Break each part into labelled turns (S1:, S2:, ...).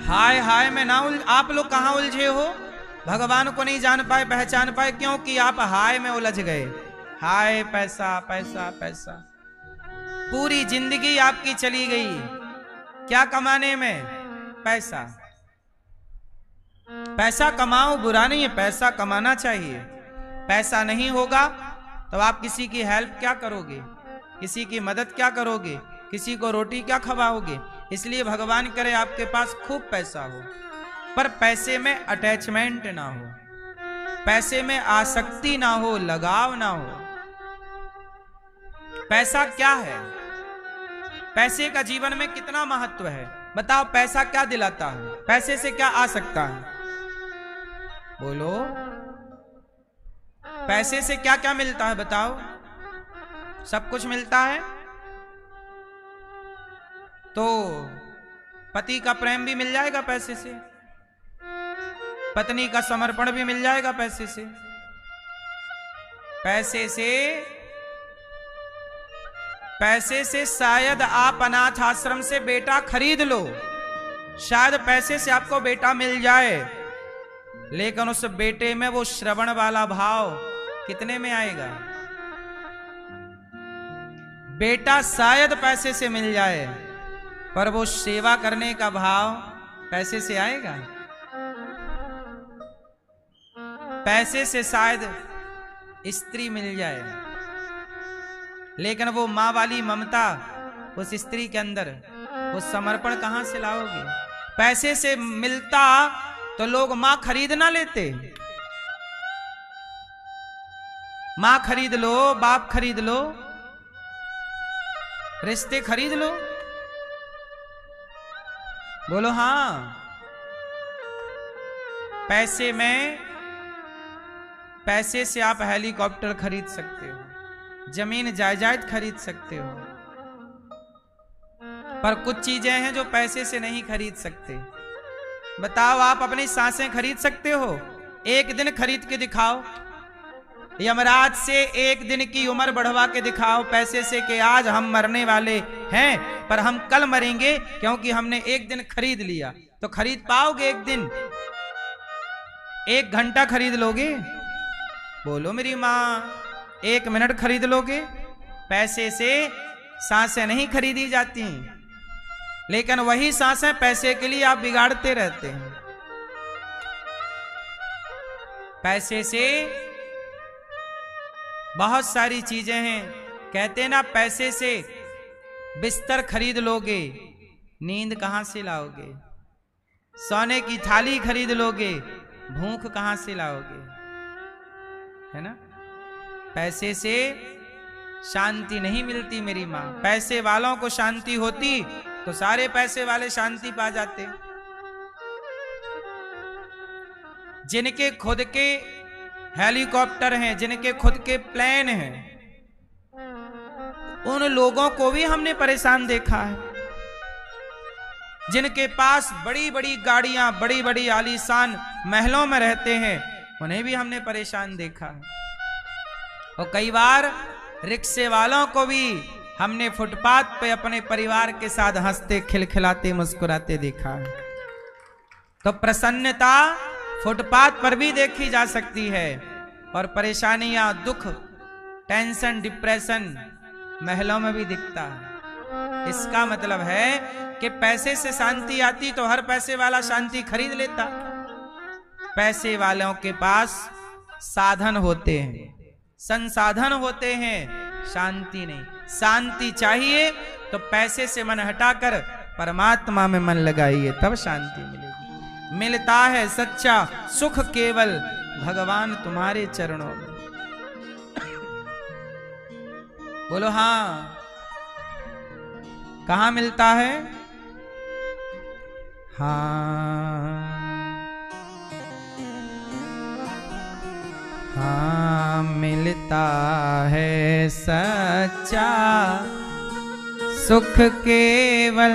S1: हाय हाय में ना आप लोग कहाँ उलझे हो? भगवान को नहीं जान पाए, पहचान पाए, क्योंकि आप हाय में उलझ गए। हाय पैसा पैसा पैसा, पूरी जिंदगी आपकी चली गई क्या कमाने में? पैसा। पैसा कमाओ, बुरा नहीं है, पैसा कमाना चाहिए। पैसा नहीं होगा तो आप किसी की हेल्प क्या करोगे, किसी की मदद क्या करोगे, किसी को रोटी क्या खवाओगे? इसलिए भगवान करे आपके पास खूब पैसा हो, पर पैसे में अटैचमेंट ना हो, पैसे में आसक्ति ना हो, लगाव ना हो। पैसा क्या है? पैसे का जीवन में कितना महत्व है बताओ? पैसा क्या दिलाता है? पैसे से क्या आ सकता है? बोलो। पैसे से क्या क्या मिलता है बताओ? सब कुछ मिलता है। तो पति का प्रेम भी मिल जाएगा पैसे से, पत्नी का समर्पण भी मिल जाएगा पैसे से। पैसे से शायद आप अनाथ आश्रम से बेटा खरीद लो, शायद पैसे से आपको बेटा मिल जाए, लेकिन उस बेटे में वो श्रवण वाला भाव कितने में आएगा? बेटा शायद पैसे से मिल जाए, पर वो सेवा करने का भाव पैसे से आएगा? पैसे से शायद स्त्री मिल जाए, लेकिन वो माँ वाली ममता उस स्त्री के अंदर, वो समर्पण कहां से लाओगे? पैसे से मिलता तो लोग माँ खरीद ना लेते। माँ खरीद लो, बाप खरीद लो, रिश्ते खरीद लो। बोलो हां। पैसे से आप हेलीकॉप्टर खरीद सकते हो, जमीन जायदाद खरीद सकते हो, पर कुछ चीजें हैं जो पैसे से नहीं खरीद सकते। बताओ, आप अपनी सांसें खरीद सकते हो? एक दिन खरीद के दिखाओ, यमराज से एक दिन की उम्र बढ़वा के दिखाओ पैसे से, कि आज हम मरने वाले हैं पर हम कल मरेंगे क्योंकि हमने एक दिन खरीद लिया। तो खरीद पाओगे एक दिन? एक घंटा खरीद लोगे? बोलो मेरी माँ, 1 मिनट खरीद लोगे? पैसे से सांसें नहीं खरीदी जाती, लेकिन वही सांसें पैसे के लिए आप बिगाड़ते रहते हैं। पैसे से बहुत सारी चीजें हैं। कहते ना, पैसे से बिस्तर खरीद लोगे, नींद कहां से लाओगे? सोने की थाली खरीद लोगे, भूख कहां से लाओगे? है ना? पैसे से शांति नहीं मिलती मेरी मां। पैसे वालों को शांति होती तो सारे पैसे वाले शांति पा जाते। जिनके खुद के हेलीकॉप्टर हैं, जिनके खुद के प्लेन हैं, उन लोगों को भी हमने परेशान देखा है। जिनके पास बड़ी बड़ी गाड़ियां, बड़ी बड़ी आलीशान महलों में रहते हैं, उन्हें भी हमने परेशान देखा है। और कई बार रिक्शे वालों को भी हमने फुटपाथ पे अपने परिवार के साथ हंसते खिलखिलाते मुस्कुराते देखा है। तो प्रसन्नता फुटपाथ पर भी देखी जा सकती है, और परेशानियां, दुख, टेंशन, डिप्रेशन महलों में भी दिखता है। इसका मतलब है कि पैसे से शांति आती तो हर पैसे वाला शांति खरीद लेता। पैसे वालों के पास साधन होते हैं, संसाधन होते हैं, शांति नहीं। शांति चाहिए तो पैसे से मन हटाकर परमात्मा में मन लगाइए, तब शांति मिलेगी। मिलता है सच्चा सुख केवल भगवान तुम्हारे चरणों में। बोलो हां। कहां मिलता है? हाँ, मिलता है सच्चा सुख केवल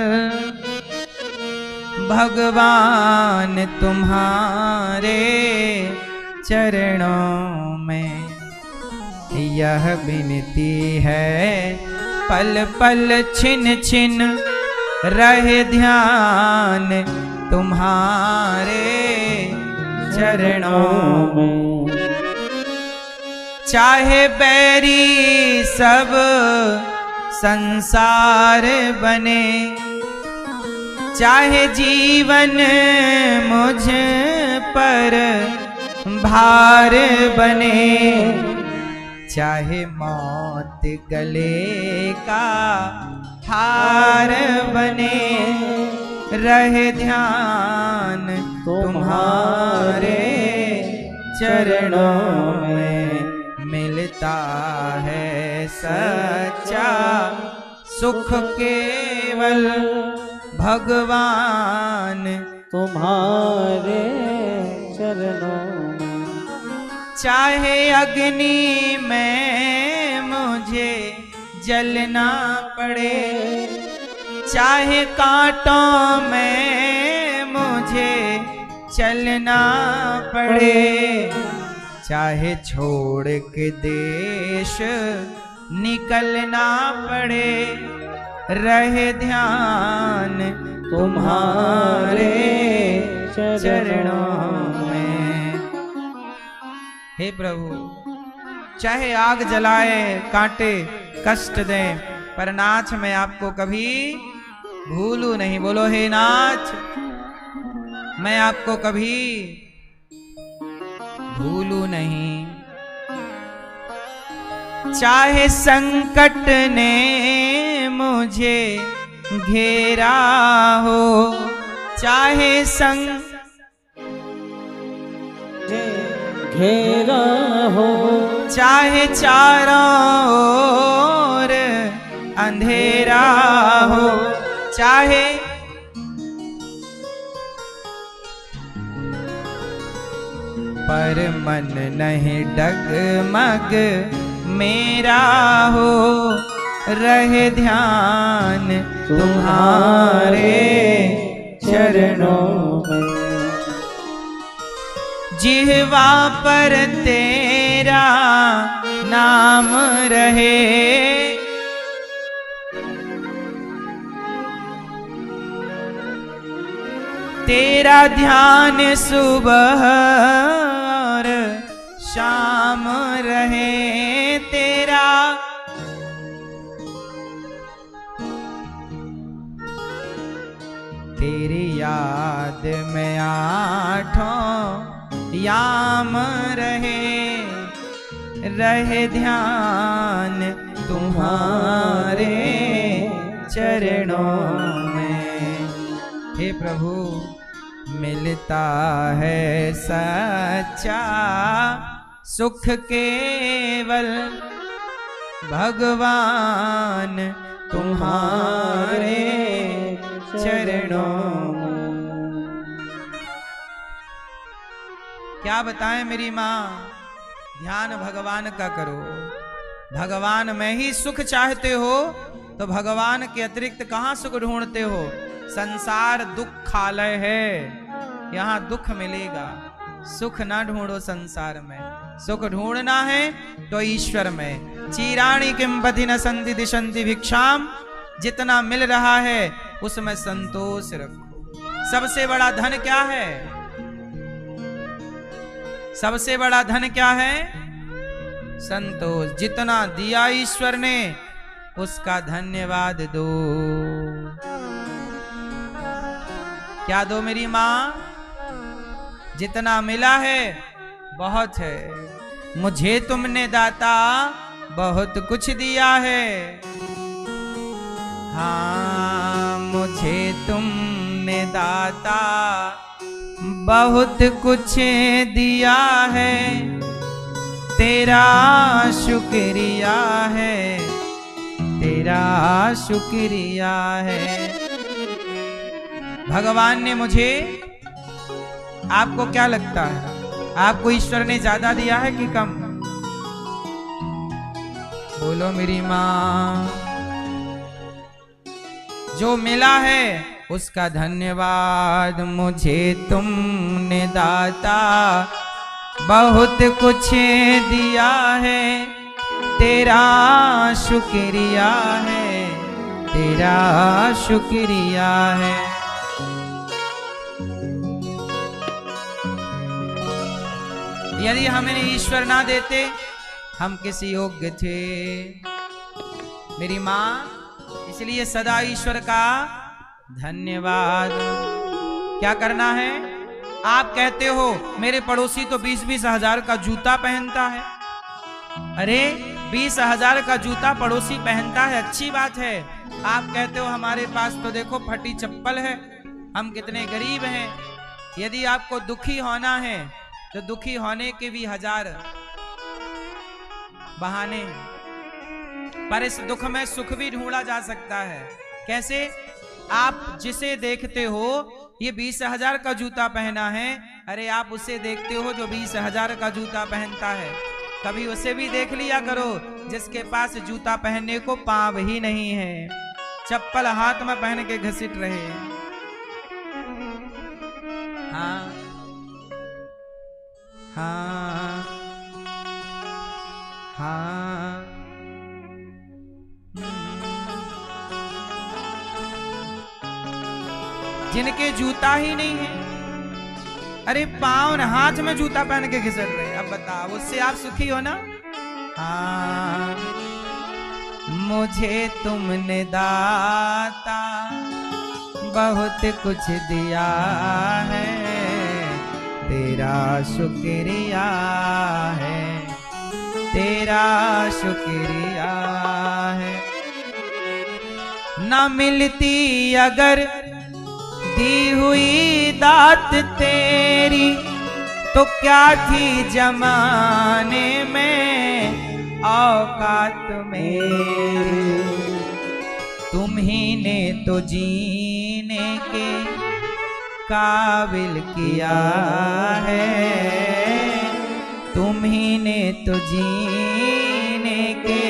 S1: भगवान तुम्हारे चरणों में। यह विनती है पल पल छिन छिन रहे ध्यान, तुम्हारे चरणों में। चाहे बैरी सब संसार बने, चाहे जीवन मुझ पर भार बने, चाहे मौत गले का हार बने, रहे ध्यान तुम्हारे चरणों में। मिलता है सच्चा सुख केवल भगवान
S2: तुम्हारे चरणों में।
S1: चाहे अग्नि में मुझे जलना पड़े, चाहे कांटों में मुझे चलना पड़े, चाहे छोड़ के देश निकलना पड़े, रहे ध्यान तुम्हारे चरणों में। हे प्रभु, चाहे आग जलाए, कांटे कष्ट दें, पर नाथ मैं आपको कभी भूलू नहीं। बोलो हे नाथ, मैं आपको कभी भूलू नहीं। चाहे संकट ने मुझे घेरा हो, चाहे
S2: घेरा हो,
S1: चाहे चारों ओर अंधेरा हो, चाहे पर मन नहीं डगमग मेरा हो, रहे ध्यान तुम्हारे चरणों में। जिह्वा पर तेरा नाम रहे, तेरा ध्यान सुबह और शाम रहे, तेरा तेरी याद में आठों याम रहे, रहे ध्यान तुम्हारे चरणों में। हे प्रभु, मिलता है सच्चा सुख केवल भगवान तुम्हारे चरणों में। क्या बताएं मेरी माँ, ध्यान भगवान का करो। भगवान में ही सुख चाहते हो तो भगवान के अतिरिक्त कहाँ सुख ढूंढते हो। संसार दुखालय है, यहाँ दुख मिलेगा। सुख ना ढूंढो संसार में, सुख ढूंढना है तो ईश्वर में। चीराणी किंपति न संति दिशंति भिक्षाम, जितना मिल रहा है उसमें संतोष रखो। सबसे बड़ा धन क्या है? सबसे बड़ा धन क्या है? संतोष। जितना दिया ईश्वर ने उसका धन्यवाद दो। क्या दो मेरी माँ? जितना मिला है बहुत है। मुझे तुमने दाता बहुत कुछ दिया है। हाँ, मुझे तुमने दाता बहुत कुछ दिया है। तेरा शुक्रिया है, तेरा शुक्रिया है। भगवान ने मुझे, आपको क्या लगता है, आपको ईश्वर ने ज्यादा दिया है कि कम? बोलो मेरी माँ। जो मिला है उसका धन्यवाद। मुझे तुमने दाता बहुत कुछ दिया है। तेरा शुक्रिया है, तेरा शुक्रिया है। यदि हमें ईश्वर ना देते हम किस योग्य थे। मेरी माँ, इसलिए सदा ईश्वर का धन्यवाद। क्या करना है? आप कहते हो मेरे पड़ोसी तो 20-20 हजार का जूता पहनता है। अरे 20 हजार का जूता पड़ोसी पहनता है, अच्छी बात है। आप कहते हो हमारे पास तो देखो फटी चप्पल है, हम कितने गरीब हैं। यदि आपको दुखी होना है तो दुखी होने के भी 1000 बहाने हैं, पर इस दुख में सुख भी ढूंढा जा सकता है। कैसे? आप जिसे देखते हो ये 20 हजार का जूता पहना है, अरे आप उसे देखते हो जो 20 हजार का जूता पहनता है। कभी उसे भी देख लिया करो जिसके पास जूता पहनने को पाँव ही नहीं है, चप्पल हाथ में पहन के घसीट रहे। हाँ हाँ हाँ, जिनके जूता ही नहीं है, अरे पाँव न हाथ में जूता पहन के घिसट रहे। अब बताओ उससे आप सुखी हो ना? हाँ, मुझे तुमने दाता बहुत कुछ दिया है, तेरा शुक्रिया है, तेरा शुक्रिया है। ना मिलती अगर दी हुई दात तेरी तो क्या थी जमाने में औकात मेरी। तुम ही ने तो जीने के काबिल किया है, तुम ही ने तो जीने के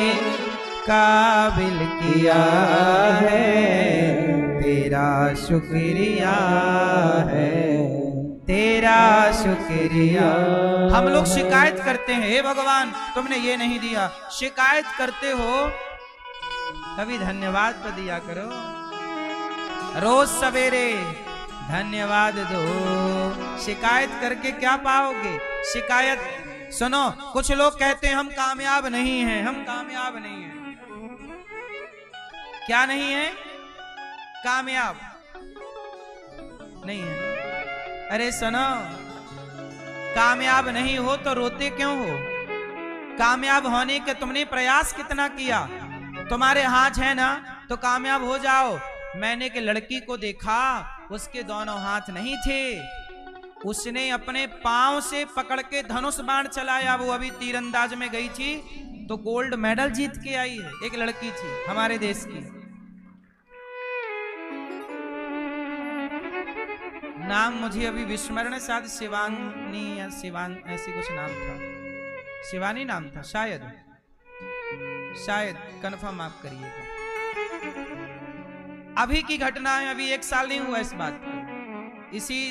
S1: काबिल किया है, तेरा शुक्रिया है, तेरा शुक्रिया। हम लोग शिकायत करते हैं, हे भगवान तुमने ये नहीं दिया, शिकायत करते हो, कभी धन्यवाद तो दिया करो। रोज सवेरे धन्यवाद दो। शिकायत करके क्या पाओगे? शिकायत सुनो, कुछ लोग कहते हैं हम कामयाब नहीं हैं, हम कामयाब नहीं हैं। क्या नहीं है? कामयाब नहीं है। अरे सुनो, कामयाब नहीं हो तो रोते क्यों हो? कामयाब होने के तुमने प्रयास कितना किया? तुम्हारे हाथ है ना तो कामयाब हो जाओ। मैंने एक लड़की को देखा, उसके दोनों हाथ नहीं थे, उसने अपने पांव से पकड़ के धनुष बाण चलाया। वो अभी तीरंदाज में गई थी तो गोल्ड मेडल जीत के आई है। एक लड़की थी हमारे देश की, नाम मुझे अभी विस्मरण, शायद शिवानी या शिवान ऐसी कुछ नाम था, शिवानी नाम था शायद, शायद कंफर्म आप करिएगा। अभी की घटना है, अभी 1 साल नहीं हुआ इस बात को। इसी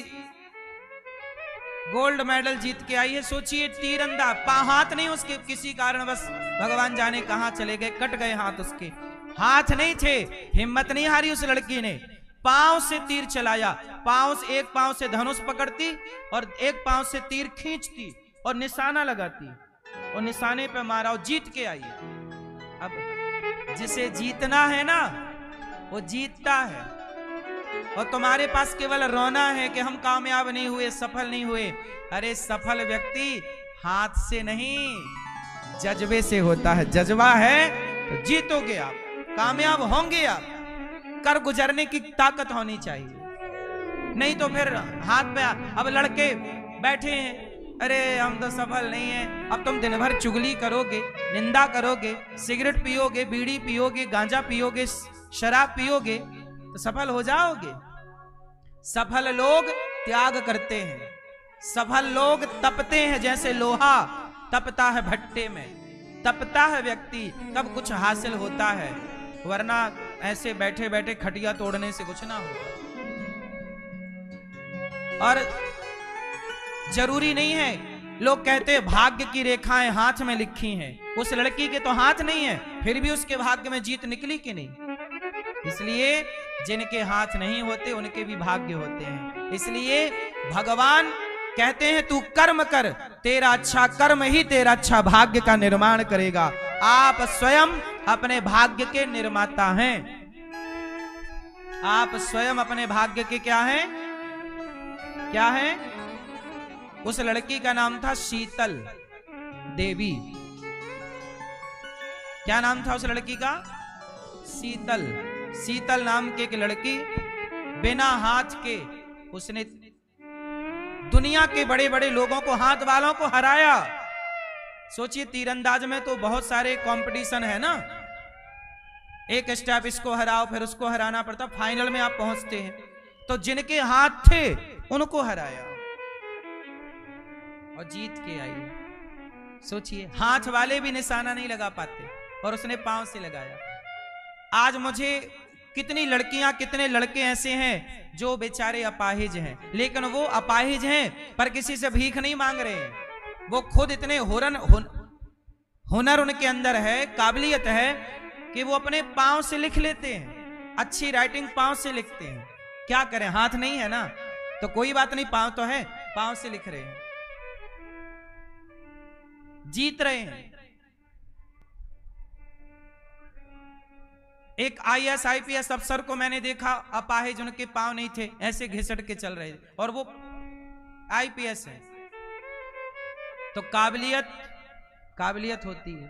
S1: गोल्ड मेडल जीत के आई है। सोचिए तीरंदा, हाथ नहीं उसके, किसी कारण बस भगवान जाने कहां चले गए, कट गए हाथ उसके। हाथ नहीं थे, हिम्मत नहीं हारी उस लड़की ने, पांव से तीर चलाया। पांव से, एक पांव से धनुष पकड़ती और एक पांव से तीर खींचती और निशाना लगाती और निशाने पे मारा और जीत के आई। अब जिसे जीतना है ना वो जीतता है, और तुम्हारे पास केवल रोना है कि हम कामयाब नहीं हुए, सफल नहीं हुए। अरे सफल व्यक्ति हाथ से नहीं जज्बे से होता है। जज्बा है तो जीतोगे आप, कामयाब होंगे आप। कर गुजरने की ताकत होनी चाहिए, नहीं तो फिर हाथ पे। अब लड़के बैठे हैं, अरे हम तो सफल नहीं हैं। अब तुम दिन भर चुगली करोगे, निंदा करोगे, सिगरेट पियोगे, बीड़ी पियोगे, गांजा पियोगे, शराब पियोगे तो सफल हो जाओगे? सफल लोग त्याग करते हैं, सफल लोग तपते हैं, जैसे लोहा तपता है भट्टे में, तपता है व्यक्ति तब कुछ हासिल होता है, वरना ऐसे बैठे बैठे खटिया तोड़ने से कुछ ना होगा। और जरूरी नहीं है, लोग कहते हैं भाग्य की रेखाएं हाथ में लिखी हैं। उस लड़की के तो हाथ नहीं है, फिर भी उसके भाग्य में जीत निकली कि नहीं? इसलिए जिनके हाथ नहीं होते उनके भी भाग्य होते हैं। इसलिए भगवान कहते हैं तू कर्म कर, तेरा अच्छा कर्म ही तेरा अच्छा भाग्य का निर्माण करेगा। आप स्वयं अपने भाग्य के निर्माता हैं। आप स्वयं अपने भाग्य के क्या हैं? क्या हैं? उस लड़की का नाम था शीतल देवी। क्या नाम था उस लड़की का? शीतल। शीतल नाम की एक लड़की, बिना हाथ के उसने दुनिया के बड़े बड़े लोगों को, हाथ वालों को हराया। सोचिए, तीरंदाज में तो बहुत सारे कंपटीशन है ना, एक स्टेप इसको हराओ फिर उसको हराना पड़ता, फाइनल में आप पहुंचते हैं। तो जिनके हाथ थे उनको हराया और जीत के आई। सोचिए, हाथ वाले भी निशाना नहीं लगा पाते और उसने पांव से लगाया। आज मुझे कितनी लड़कियां, कितने लड़के ऐसे हैं जो बेचारे अपाहिज हैं, लेकिन वो अपाहिज हैं पर किसी से भीख नहीं मांग रहे हैं। वो खुद इतने हुनर उनके अंदर है, काबिलियत है कि वो अपने पांव से लिख लेते हैं। अच्छी राइटिंग पांव से लिखते हैं। क्या करें, हाथ नहीं है ना, तो कोई बात नहीं, पांव तो है, पांव से लिख रहे हैं, जीत रहे हैं। एक IAS IPS अफसर को मैंने देखा, अपाहिज, उनके पांव नहीं थे, ऐसे घिसट के चल रहे थे और वो IPS है। तो काबिलियत होती है।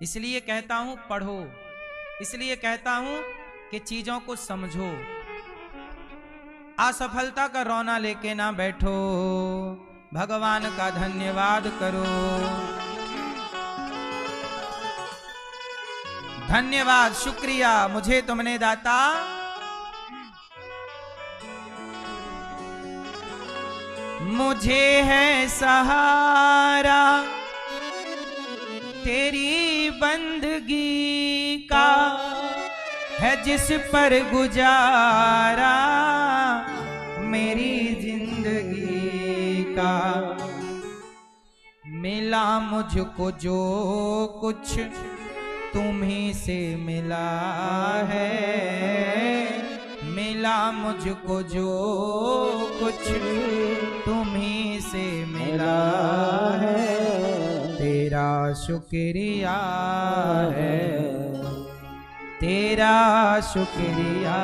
S1: इसलिए कहता हूं पढ़ो, इसलिए कहता हूं कि चीजों को समझो। असफलता का रोना लेके ना बैठो, भगवान का धन्यवाद करो। धन्यवाद, शुक्रिया, मुझे तुमने दाता मुझे है सहारा तेरी बंदगी का, है जिस पर गुजारा मेरी जिंदगी का। मिला मुझको जो कुछ तुम्हीं से मिला है, मिला मुझको जो कुछ तुम्हीं से मिला है, तेरा शुक्रिया है, तेरा शुक्रिया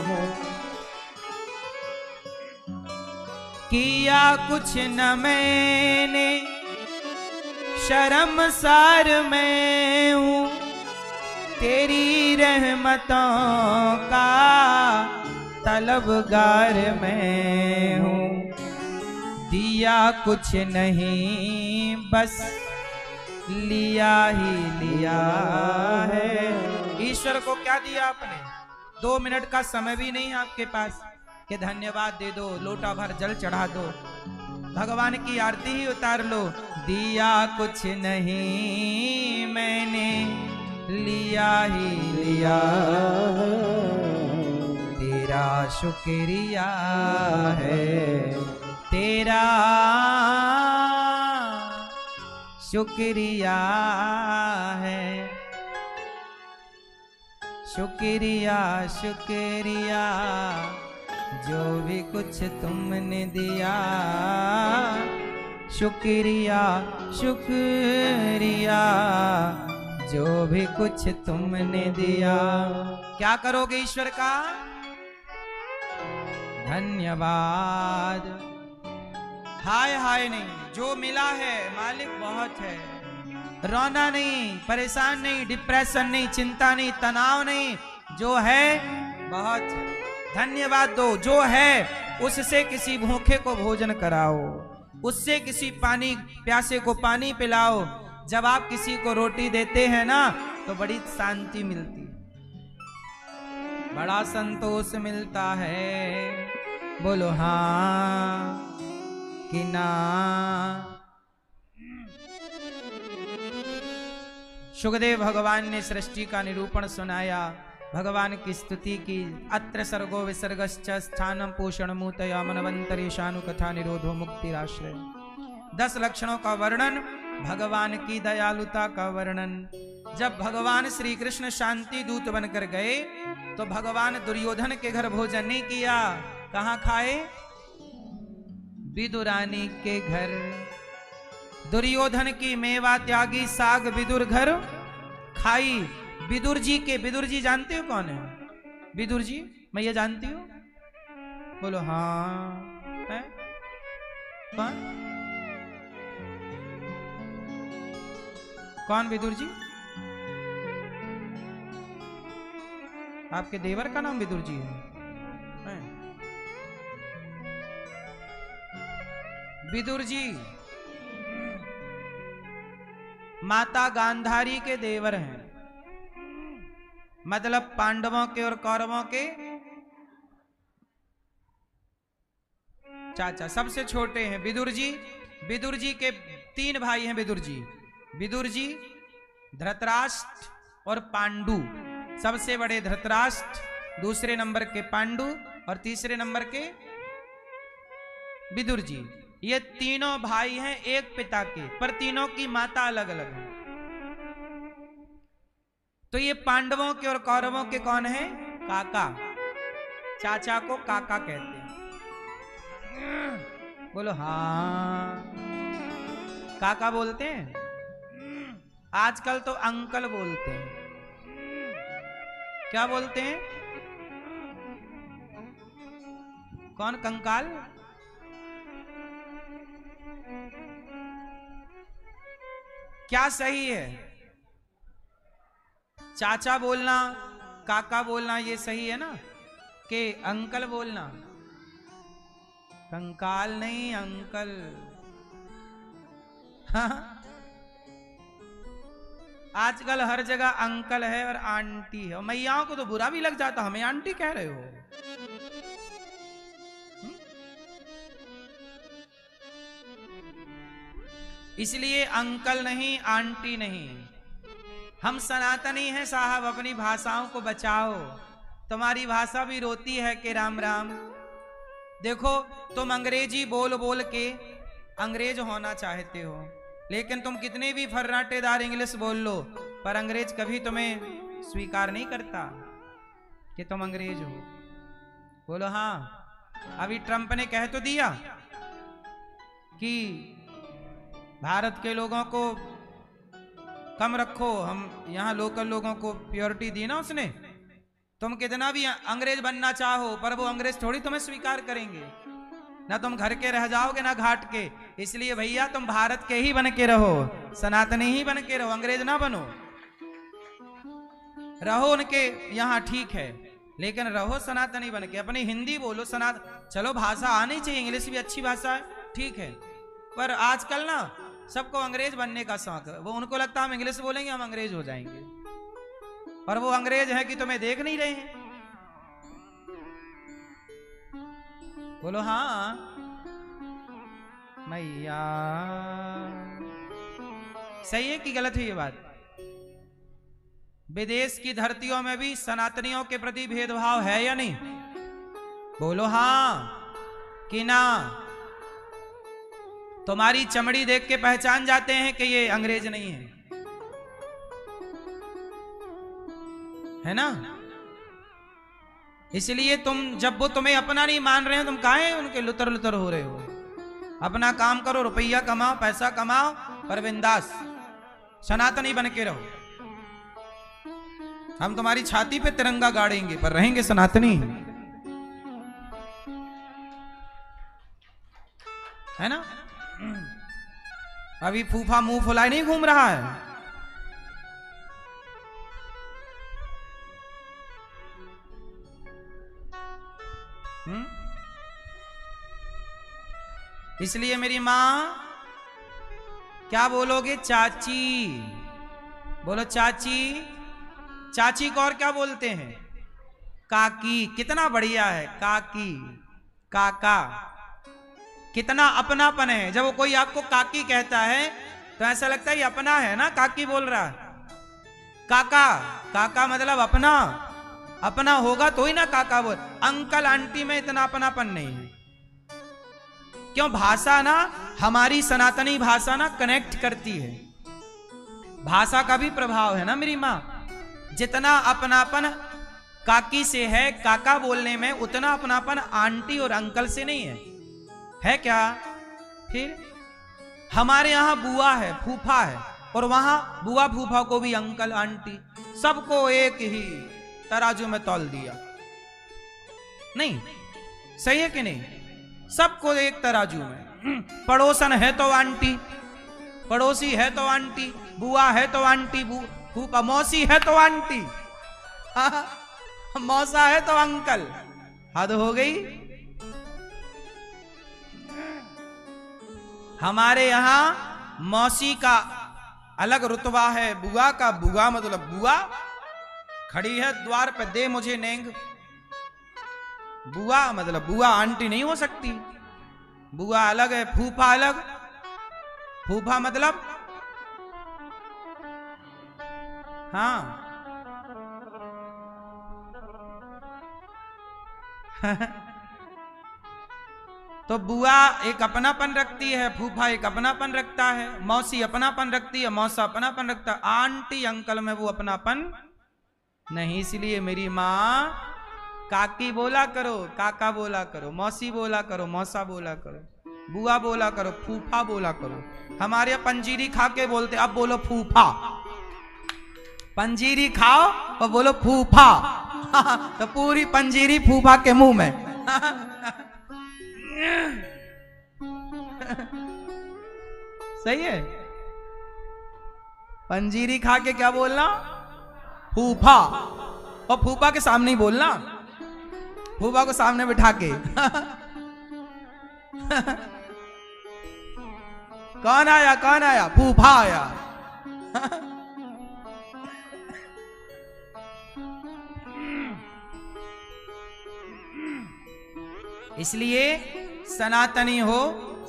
S1: है। किया कुछ न मैंने, शर्मसार मैं हूँ, तेरी रहमतों का तलबगार मैं हूँ। दिया कुछ नहीं, बस लिया ही लिया है। ईश्वर को क्या दिया आपने? 2 मिनट का समय भी नहीं आपके पास कि धन्यवाद दे दो, लोटा भर जल चढ़ा दो, भगवान की आरती ही उतार लो। दिया कुछ नहीं मैंने, लिया ही लिया, तेरा शुक्रिया है, तेरा शुक्रिया है। शुक्रिया शुक्रिया जो भी कुछ तुमने दिया, शुक्रिया शुक्रिया जो भी कुछ तुमने दिया। क्या करोगे ईश्वर का? धन्यवाद। हाय हाय नहीं, जो मिला है मालिक बहुत है। रोना नहीं, परेशान नहीं, डिप्रेशन नहीं, चिंता नहीं, तनाव नहीं, जो है बहुत है। धन्यवाद दो। जो है उससे किसी भूखे को भोजन कराओ, उससे किसी प्यासे को पानी पिलाओ। जब आप किसी को रोटी देते हैं ना तो बड़ी शांति मिलती है, बड़ा संतोष मिलता है। बोलो हाँ कि ना। सुखदेव भगवान ने सृष्टि का निरूपण सुनाया, भगवान की स्तुति की। अत्र सर्गो विसर्गश्च स्थानम पोषण मूतया मनवंतरेशानु कथा निरोधो मुक्तिराश्रय। 10 लक्षणों का वर्णन, भगवान की दयालुता का वर्णन। जब भगवान श्री कृष्ण शांति दूत बनकर गए तो भगवान दुर्योधन के घर भोजन नहीं किया। कहां खाए? विदुरानी के घर। दुर्योधन की मेवा त्यागी साग विदुर घर खाई। विदुर जी जानते हो कौन है? विदुर जी मैं ये जानती हूँ? बोलो हाँ है? कौन कौन विदुर जी? आपके देवर का नाम विदुर जी है? विदुर जी माता गांधारी के देवर हैं, मतलब पांडवों के और कौरवों के चाचा, सबसे छोटे हैं विदुर जी। विदुर जी के 3 भाई हैं विदुर जी, धृतराष्ट्र और पांडु। सबसे बड़े धृतराष्ट्र, दूसरे नंबर के पांडु और तीसरे नंबर के विदुर जी। ये तीनों भाई हैं एक पिता के, पर तीनों की माता अलग अलग है। तो ये पांडवों के और कौरवों के कौन है? काका। चाचा को काका कहते हैं। बोलो हाँ। काका बोलते हैं, आजकल तो अंकल बोलते हैं। क्या बोलते हैं? कौन? कंकाल? क्या सही है? चाचा बोलना, काका बोलना ये सही है ना? कि अंकल बोलना? कंकाल नहीं, अंकल। हाँ? आजकल हर जगह अंकल है और आंटी है, और मैयाओं को तो बुरा भी लग जाता, हमें आंटी कह रहे हो। इसलिए अंकल नहीं, आंटी नहीं। हम सनातनी हैं साहब, अपनी भाषाओं को बचाओ। तुम्हारी भाषा भी रोती है कि राम राम। देखो तुम अंग्रेजी बोल बोल के अंग्रेज होना चाहते हो, लेकिन तुम कितने भी फर्राटेदार इंग्लिश बोल लो, पर अंग्रेज कभी तुम्हें स्वीकार नहीं करता कि तुम अंग्रेज हो। बोलो हाँ। अभी ट्रंप ने कह तो दिया कि भारत के लोगों को कम रखो, हम यहाँ लोकल लोगों को प्योरिटी दी ना उसने। तुम कितना भी अंग्रेज बनना चाहो, पर वो अंग्रेज थोड़ी तुम्हें स्वीकार करेंगे। ना तुम घर के रह जाओगे ना घाट के। इसलिए भैया तुम भारत के ही बन के रहो, सनातनी ही बन के रहो, अंग्रेज ना बनो। रहो उनके यहाँ ठीक है, लेकिन रहो सनातनी बन के। अपनी हिंदी बोलो, चलो भाषा आनी चाहिए, इंग्लिश भी अच्छी भाषा है, ठीक है। पर आजकल ना सबको अंग्रेज बनने का शौक है। वो उनको लगता है हम इंग्लिश बोलेंगे हम अंग्रेज हो जाएंगे, और वो अंग्रेज है कि तुम्हें देख नहीं रहे हैं। बोलो हाँ मैया। सही है कि गलत है ये बात? विदेश की धरतियों में भी सनातनियों के प्रति भेदभाव है या नहीं? बोलो हाँ कि ना? तुम्हारी चमड़ी देख के पहचान जाते हैं कि ये अंग्रेज नहीं है ना? इसलिए तुम, जब वो तुम्हें अपना नहीं मान रहे हो, तुम काहे उनके लुतर लुतर हो रहे हो? अपना काम करो, रुपया कमाओ, पैसा कमाओ, पर बिंदास सनातनी बन के रहो। हम तुम्हारी छाती पे तिरंगा गाड़ेंगे, पर रहेंगे सनातनी, है ना? अभी फूफा मुंह फुलाए नहीं घूम रहा है। इसलिए मेरी मां, क्या बोलोगे? चाची बोलो। चाची, चाची को और क्या बोलते हैं? काकी। कितना बढ़िया है काकी, काका। कितना अपनापन है। जब वो कोई आपको काकी कहता है तो ऐसा लगता है ये अपना है ना, काकी बोल रहा है। काका, काका मतलब अपना, अपना होगा तो ही ना काका बोल। अंकल आंटी में इतना अपनापन नहीं है। क्यों? भाषा ना, हमारी सनातनी भाषा ना कनेक्ट करती है। भाषा का भी प्रभाव है ना मेरी माँ। जितना अपनापन काकी से है काका बोलने में, उतना अपनापन आंटी और अंकल से नहीं है। है क्या? फिर हमारे यहाँ बुआ है, फूफा है, और वहां बुआ फूफा को भी अंकल आंटी सबको एक ही तराजू में तौल दिया। नहीं, सही है कि नहीं? सबको एक तराजू में। पड़ोसन है तो आंटी, पड़ोसी है तो आंटी, बुआ है तो आंटी, फूफा, मौसी है तो आंटी, मौसा है तो अंकल। हद हो गई। हमारे यहां मौसी का अलग रुतबा है, बुआ का, बुआ मतलब बुआ खड़ी है द्वार पे, दे मुझे नेंग। बुआ मतलब बुआ, आंटी नहीं हो सकती। बुआ अलग है, फूफा अलग। फूफा मतलब हाँ तो बुआ एक अपनापन रखती है, फूफा एक अपनापन रखता है, मौसी अपनापन रखती है, मौसा अपनापन रखता है। आंटी अंकल में वो अपनापन नहीं। इसलिए मेरी माँ काकी बोला करो, काका बोला करो, मौसी बोला करो, मौसा बोला करो, बुआ बोला करो, फूफा बोला करो। हमारे यहाँ पंजीरी खा के बोलते, अब बोलो फूफा। पंजीरी खाओ और बोलो फूफा। तो पूरी पंजीरी फूफा के मुंह में। सही है। पंजीरी खा के क्या बोलना? फूफा। और फूफा के सामने ही बोलना, फूफा को सामने बिठा के। कौन आया, कौन आया? फूफा आया। इसलिए सनातनी हो,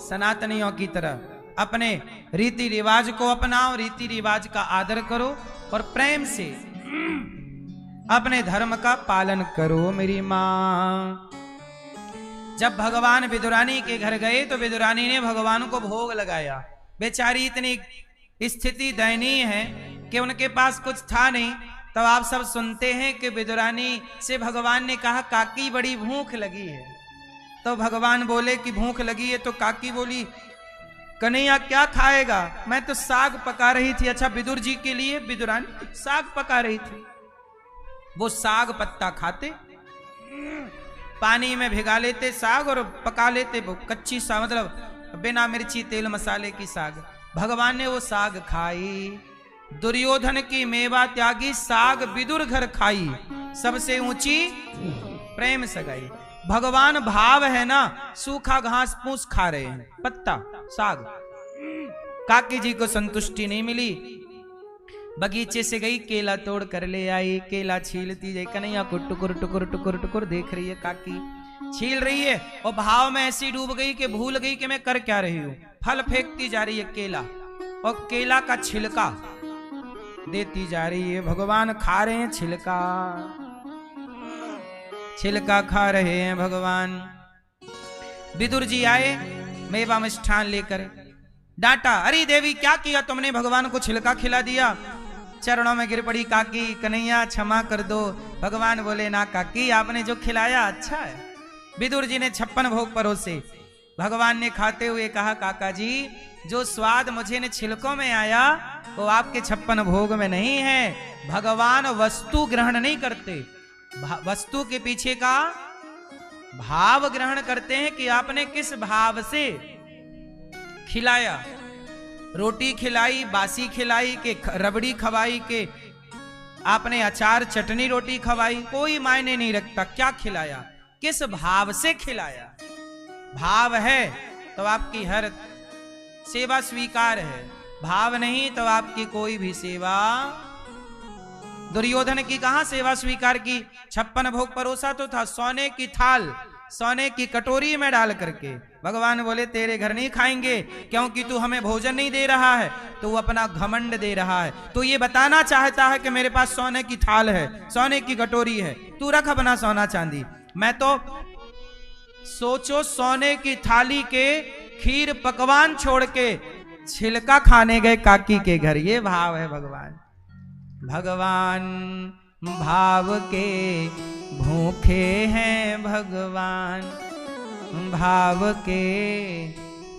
S1: सनातनियों की तरह अपने रीति रिवाज को अपनाओ, रीति रिवाज का आदर करो और प्रेम से अपने धर्म का पालन करो। मेरी माँ जब भगवान विदुरानी के घर गए तो विदुरानी ने भगवान को भोग लगाया। बेचारी इतनी स्थिति दयनीय है कि उनके पास कुछ था नहीं। तब आप सब सुनते हैं कि विदुरानी से भगवान ने कहा, काकी बड़ी भूख लगी है। तो भगवान बोले कि भूख लगी है। तो काकी बोली, कन्हैया क्या खाएगा? मैं तो साग पका रही थी। अच्छा, विदुर जी के लिए विदुरानी साग पका रही थी। वो साग पत्ता खाते, पानी में भिगा लेते साग और पका लेते वो कच्ची साग, मतलब बिना मिर्ची तेल मसाले की साग। भगवान ने वो साग खाई। दुर्योधन की मेवा त्यागी, साग विदुर घर खाई, सबसे ऊंची प्रेम सगाई। भगवान भाव है ना, सूखा घास फूस खा रहे हैं, पत्ता साग। काकी जी को संतुष्टि नहीं मिली, बगीचे से गई, केला तोड़ कर ले आई। केला छीलती जाए, कन्हैया को टुकुर टुकुर टुकुर टुकुर देख रही है, काकी छील रही है और भाव में ऐसी डूब गई कि भूल गई कि मैं कर क्या रही हूं। फल फेंकती जा रही है केला, और केला का छिलका देती जा रही है। भगवान खा रहे हैं छिलका, छिलका खा रहे हैं भगवान। विदुर जी आए मेवा मिष्ठान लेकर, डांटा, अरे देवी क्या किया तुमने? भगवान को छिलका खिला दिया। चरणों में गिर पड़ी काकी, कन्हैया क्षमा कर दो। भगवान बोले, ना काकी, आपने जो खिलाया अच्छा है। विदुर जी ने 56 भोग परोसे। भगवान ने खाते हुए कहा, काका जी जो स्वाद मुझे ने छिलकों में आया वो आपके 56 भोग में नहीं है। भगवान वस्तु ग्रहण नहीं करते, वस्तु के पीछे का भाव ग्रहण करते हैं कि आपने किस भाव से खिलाया। रोटी खिलाई, बासी खिलाई, के रबड़ी खवाई, के आपने अचार चटनी रोटी खवाई, कोई मायने नहीं रखता क्या खिलाया, किस भाव से खिलाया। भाव है तो आपकी हर सेवा स्वीकार है, भाव नहीं तो आपकी कोई भी सेवा। दुर्योधन की कहां सेवा स्वीकार की? 56 भोग परोसा तो था, सोने की थाल, सोने की कटोरी में डाल करके। भगवान बोले, तेरे घर नहीं खाएंगे क्योंकि तू हमें भोजन नहीं दे रहा है, तो वो अपना घमंड दे रहा है। तो ये बताना चाहता है कि मेरे पास सोने की थाल है, सोने की कटोरी है, तू रख अपना सोना चांदी। मैं तो सोचो सोने की थाली के खीर पकवान छोड़ के छिलका खाने गए काकी के घर। ये भाव है भगवान। भगवान भाव के भूखे हैं भगवान। भाव के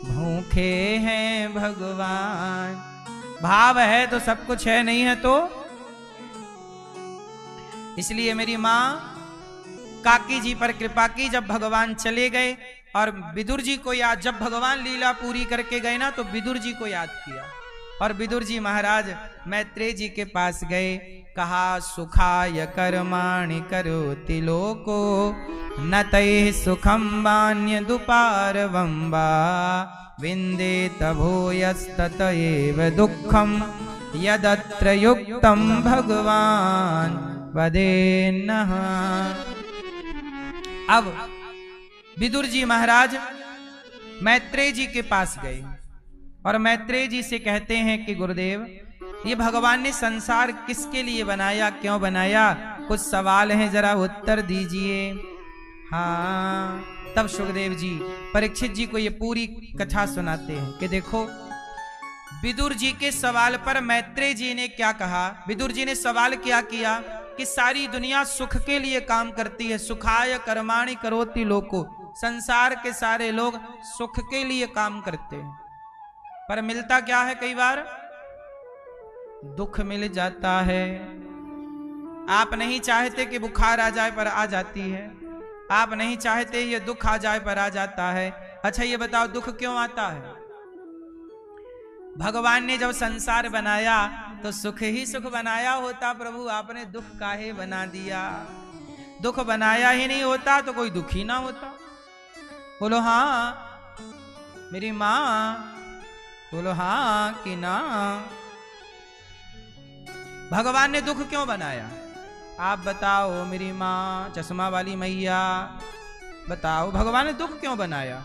S1: भूखे हैं भगवान। भाव है तो सब कुछ है, नहीं है तो। इसलिए मेरी माँ काकी जी पर कृपा की। जब भगवान चले गए और विदुर जी को याद, जब भगवान लीला पूरी करके गए ना, तो विदुर जी को याद किया और विदुर जी महाराज मैत्रेय जी के पास गए। कहा सुखाय कर्माणि करोति लोको न तैः सुखम वान्य दुपारवं वा विन्देत भूयस्तत एव दुःखम यदत्र युक्तं भगवान वदेन्नः। अब विदुर जी महाराज मैत्रेय जी के पास गए और मैत्रेय जी से कहते हैं कि गुरुदेव, ये भगवान ने संसार किसके लिए बनाया, क्यों बनाया? कुछ सवाल हैं, जरा उत्तर दीजिए। हाँ, तब सुखदेव जी परीक्षित जी को ये पूरी कथा सुनाते हैं कि देखो विदुर जी के सवाल पर मैत्रेय जी ने क्या कहा। विदुर जी ने सवाल क्या किया कि सारी दुनिया सुख के लिए काम करती है, सुखाय कर्माणि करोति लोको, संसार के सारे लोग सुख के लिए काम करते हैं, पर मिलता क्या है? कई बार दुख मिल जाता है। आप नहीं चाहते कि बुखार आ जाए पर आ जाती है, आप नहीं चाहते ये दुख आ जाए पर आ जाता है। अच्छा ये बताओ दुख क्यों आता है? भगवान ने जब संसार बनाया तो सुख ही सुख बनाया होता, प्रभु आपने दुख काहे बना दिया? दुख बनाया ही नहीं होता तो कोई दुख ही ना होता। बोलो हाँ मेरी माँ, बोलो हाँ कि ना। भगवान ने दुख क्यों बनाया? आप बताओ मेरी माँ, चश्मा वाली मैया, बताओ भगवान ने दुख क्यों बनाया?